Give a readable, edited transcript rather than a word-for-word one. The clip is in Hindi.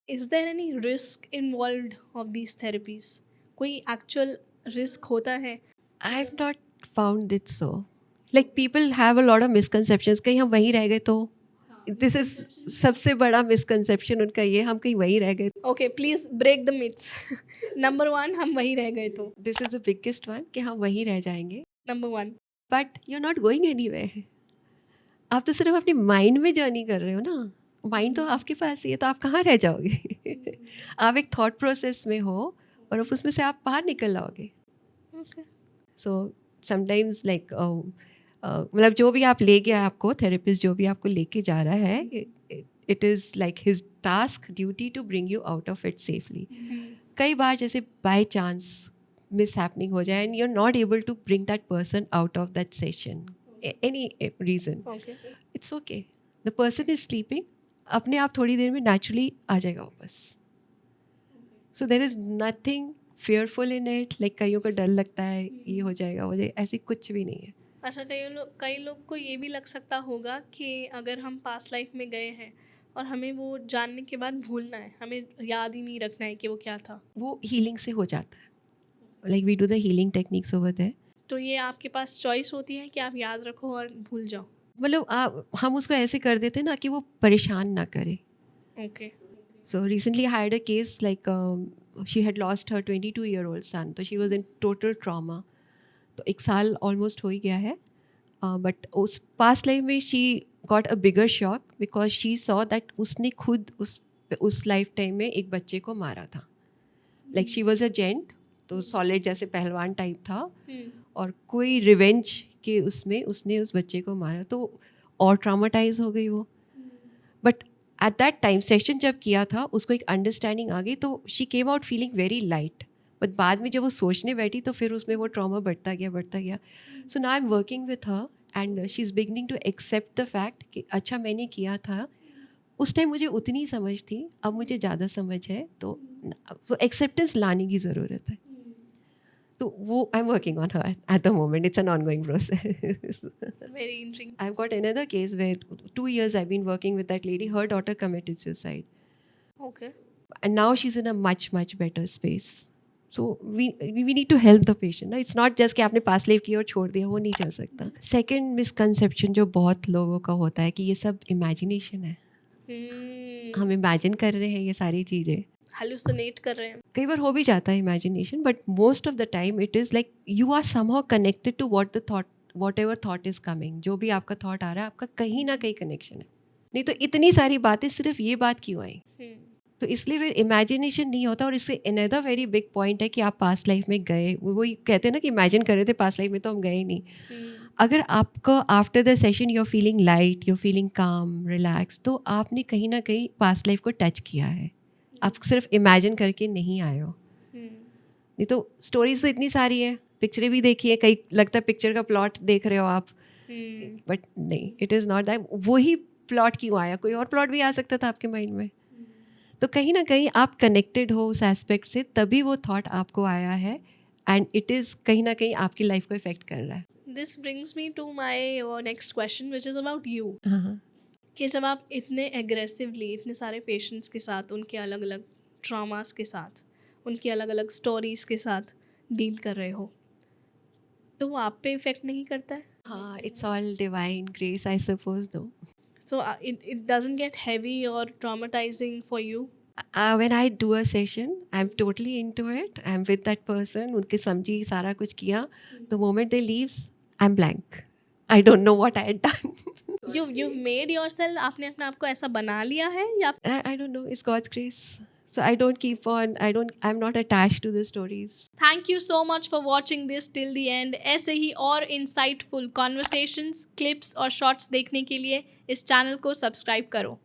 Is there any risk involved of these therapies? कोई एक्चुअल रिस्क होता है? I have not found it so, like people have a lot of misconceptions, कहीं हम वहीं रह गए तो, दिस इज सबसे बड़ा मिसकंसेप्शन उनका, ये हम कहीं वहीं रह गए, okay, please break the myths. Number 1, हम वहीं रह गए तो। This is the biggest one कि हम वहीं रह जाएंगे, number 1। But you are not going anywhere. आप तो सिर्फ अपने माइंड में जर्नी कर रहे हो ना, माइंड तो आपके पास ही है, तो आप कहाँ रह जाओगे? आप एक थॉट प्रोसेस में हो और अब उसमें से आप बाहर निकल आओगे। ओके। सो समटाइम्स लाइक मतलब जो भी आप ले गया, आपको थेरेपिस्ट जो भी आपको लेके जा रहा है, it is like his task duty to bring you out of it safely. कई बार जैसे बाय चांस मिस हैपनिंग हो जाए and you are not able to bring that person out of that session, any reason, okay. It's okay, the person is sleeping, अपने आप थोड़ी देर में नेचुरली आ जाएगा वापस। So there is nothing fearful in it, like कईयों को डर लगता है ये हो जाएगा वो जाएगा, ऐसी कुछ भी नहीं है। अच्छा, कई लोग को ये भी लग सकता होगा कि अगर हम पास्ट लाइफ में गए हैं और हमें वो जानने के बाद भूलना है, हमें याद ही नहीं रखना है कि वो क्या था, वो हीलिंग से हो जाता है, like we do the healing techniques over there. तो ये आपके पास चॉइस होती है कि आप याद रखो और भूल जाओ? मतलब हम उसको ऐसे कर देते हैं ना कि वो परेशान ना करे। Okay. So recently I had a case like she had lost her 22-year-old सन, तो she was in total trauma. तो 1 साल ऑलमोस्ट हो ही गया है, बट उस पास्ट लाइफ में she got a bigger shock because she saw that उसने खुद उस लाइफ टाइम में एक बच्चे को मारा था। Like she was a gent, तो सॉलिड जैसे पहलवान टाइप था, और कोई रिवेंज के उसमें उसने उस बच्चे को मारा, तो और ट्रामाटाइज हो गई वो। But at that time session जब किया था उसको एक अंडरस्टैंडिंग आ गई, तो she came out feeling very light. But बाद में जब वो सोचने बैठी तो फिर उसमें वो ट्रॉमा बढ़ता गया। So now I am working with her and she is beginning to accept the fact कि अच्छा मैंने किया था, उस टाइम मुझे उतनी समझ थी, अब मुझे ज़्यादा समझ है, तो वो एक्सेप्टेंस लाने की ज़रूरत है। तो वो आई am working on her at the moment, it's an ongoing process. Very interesting. I've got another case where 2 years I've been working with that lady. Her daughter committed suicide, okay. and now she's in a much better space. So we need to help the patient. ना, it's not just कि आपने पास लाइफ की और छोड़ दिया, वो नहीं चल सकता। सेकेंड मिसकंसेप्शन जो बहुत लोगों का होता है कि ये सब इमेजिनेशन है, हम इमेजिन कर रहे हैं ये सारी चीज़ें। हेलुसिनेट कर रहे हैं। कई बार हो भी जाता है imagination, but most of the time it is like you are somehow connected to whatever thought is coming. जो भी आपका थॉट आ रहा है, आपका कहीं ना कहीं कनेक्शन है, नहीं तो इतनी सारी बातें सिर्फ ये बात क्यों आई। तो इसलिए फिर इमेजिनेशन नहीं होता। और इससे अनदर वेरी बिग पॉइंट है कि आप पास्ट लाइफ में गए, वही कहते हैं ना कि इमेजिन कर रहे थे, पास्ट लाइफ में तो हम गए ही नहीं। अगर आपको after the session you are feeling light, you are feeling calm, relax, तो आपने कहीं ना कहीं पास्ट लाइफ को टच किया है, आप सिर्फ इमेजिन करके नहीं आए हो। नहीं तो स्टोरीज तो इतनी सारी है, पिक्चरें भी देखी है, कई लगता है पिक्चर का प्लॉट देख रहे हो आप, बट नहीं, इट इज़ नॉट दैट। वही प्लॉट क्यों आया, कोई और प्लॉट भी आ सकता था आपके माइंड में। तो कहीं ना कहीं आप कनेक्टेड हो उस एस्पेक्ट से, तभी वो थॉट आपको आया है, एंड इट इज़ कहीं ना कहीं आपकी लाइफ को इफेक्ट कर रहा है। This brings me to my next question which is about you. हाँ, कि जब आप इतने एग्रेसिवली इतने सारे पेशेंट्स के साथ, उनके अलग अलग ट्रॉमास के साथ, उनकी अलग अलग स्टोरीज के साथ डील कर रहे हो, तो वो आप पे इफ़ेक्ट नहीं करता है? हाँ, it's all divine grace I suppose, no. So it doesn't get heavy or traumatising for you? When I do a session, I'm totally into it. I'm with that person. उनके समझी सारा कुछ किया. The moment they leaves, I'm blank. I don't know what I had done. you've made yourself, आपने अपने आप को ऐसा बना लिया है या? I don't know. It's God's grace. So I don't keep on. I'm not attached to the stories. Thank you so much for watching this till the end. ऐसे ही और इंसाइटफुल कॉन्वर्सेशंस, क्लिप्स और शॉर्ट्स देखने के लिए इस चैनल को सब्सक्राइब करो।